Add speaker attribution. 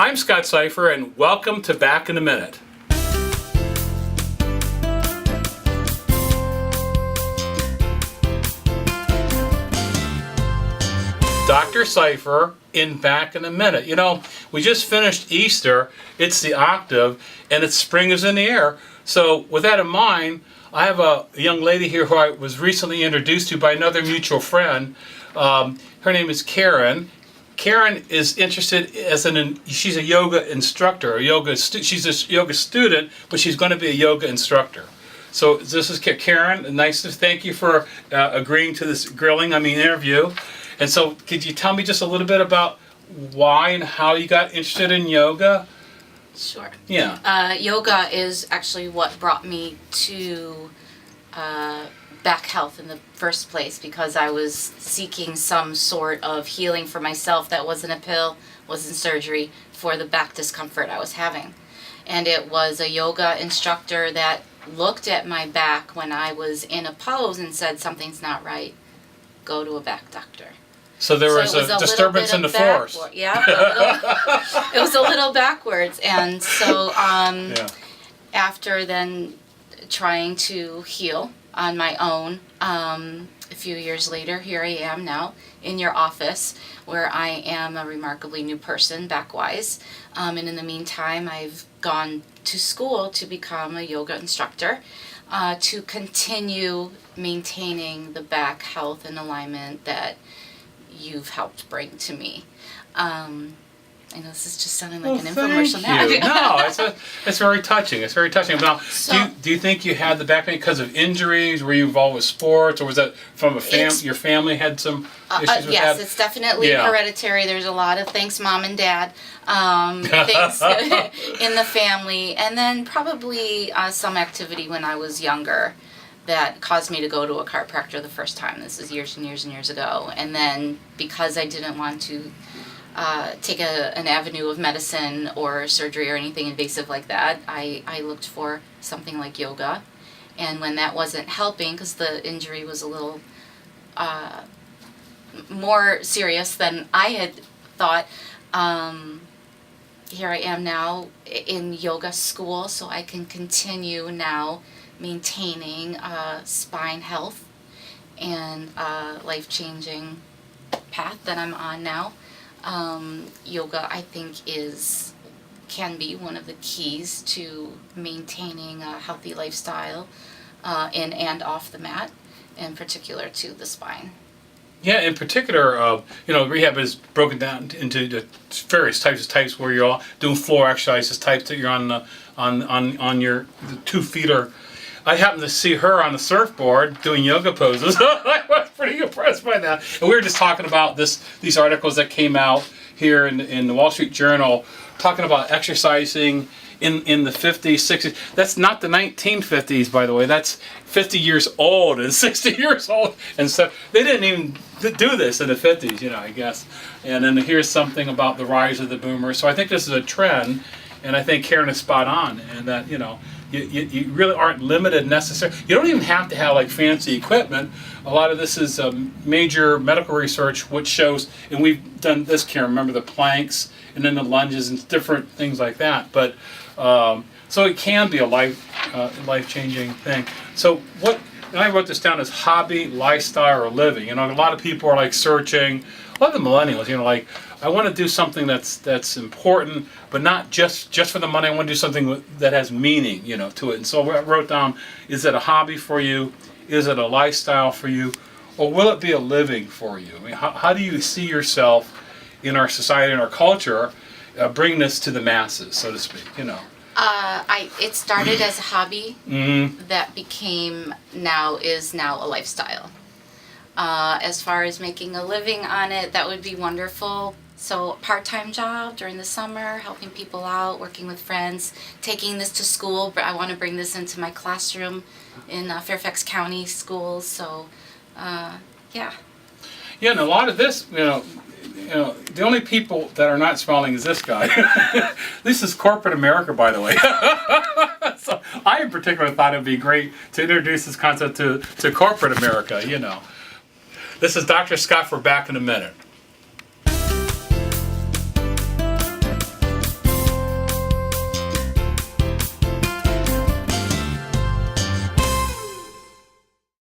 Speaker 1: I'm Scott Cipher, and welcome to Back in a Minute. Dr. Cipher in Back in a Minute. You know, we just finished Easter, it's the octave, and it's spring is in the air. So with that in mind, I have a young lady here who I was recently introduced to by another mutual friend. Her name is Karen. Karen is interested she's a yoga instructor, she's a yoga student, but she's going to be a yoga instructor. So this is Karen. Nice to thank you for agreeing to this interview. And so could you tell me just a little bit about why and how you got interested in yoga?
Speaker 2: Sure.
Speaker 1: Yeah.
Speaker 2: Yoga is actually what brought me to back health in the first place, because I was seeking some sort of healing for myself that wasn't a pill, wasn't surgery, for the back discomfort I was having. And it was a yoga instructor that looked at my back when I was in a pose and said, something's not right, go to a back doctor.
Speaker 1: So there was a disturbance in the force.
Speaker 2: Yeah, it was a little backwards. And so after then trying to heal on my own, a few years later, here I am now in your office, where I am a remarkably new person back-wise. And in the meantime, I've gone to school to become a yoga instructor, to continue maintaining the back health and alignment that you've helped bring to me. I know this is just sounding like an infomercial now.
Speaker 1: No, it's very touching. It's very touching. Now, so, do you think you had the back pain because of injuries? Were you involved with sports, or was that from your family had some issues with
Speaker 2: yes,
Speaker 1: that?
Speaker 2: it's definitely hereditary. There's a lot of thanks, Mom and Dad, things in the family, and then probably some activity when I was younger that caused me to go to a chiropractor the first time. This is years and years and years ago. And then because I didn't want to take an avenue of medicine or surgery or anything invasive like that, I looked for something like yoga. And when that wasn't helping, because the injury was a little more serious than I had thought, here I am now in yoga school, so I can continue now maintaining spine health and life-changing path that I'm on now. Yoga, I think, can be one of the keys to maintaining a healthy lifestyle in and off the mat, in particular to the spine.
Speaker 1: Yeah, in particular, rehab is broken down into the various types where you're all doing floor exercises, types that you're on your 2 feet or. I happened to see her on the surfboard doing yoga poses. I was pretty impressed by that. And we were just talking about these articles that came out here in the Wall Street Journal, talking about exercising in the 50s, 60s. That's not the 1950s, by the way. That's 50 years old and 60 years old. And so they didn't even do this in the 50s, I guess. And then here's something about the rise of the boomers. So I think this is a trend, and I think Karen is spot on, and that, you really aren't limited necessarily. You don't even have to have like fancy equipment. A lot of this is major medical research, which shows, and we've done this, Karen, remember the planks and then the lunges and different things like that. But so it can be a life-changing thing. So and I wrote this down as hobby, lifestyle, or living. A lot of people are like searching. A lot of the millennials, I want to do something that's important, but not just for the money. I want to do something that has meaning, to it. And so I wrote down: is it a hobby for you? Is it a lifestyle for you? Or will it be a living for you? I mean, how do you see yourself in our society and our culture, bring this to the masses, so to speak?
Speaker 2: It started as a hobby that is now a lifestyle. As far as making a living on it, that would be wonderful. So part-time job during the summer, helping people out, working with friends, taking this to school. But I want to bring this into my classroom in Fairfax County schools. So, yeah.
Speaker 1: Yeah, and a lot of this, the only people that are not smiling is this guy. This is corporate America, by the way. So I in particular thought it would be great to introduce this concept to corporate America, This is Dr. Scott for Back in a Minute.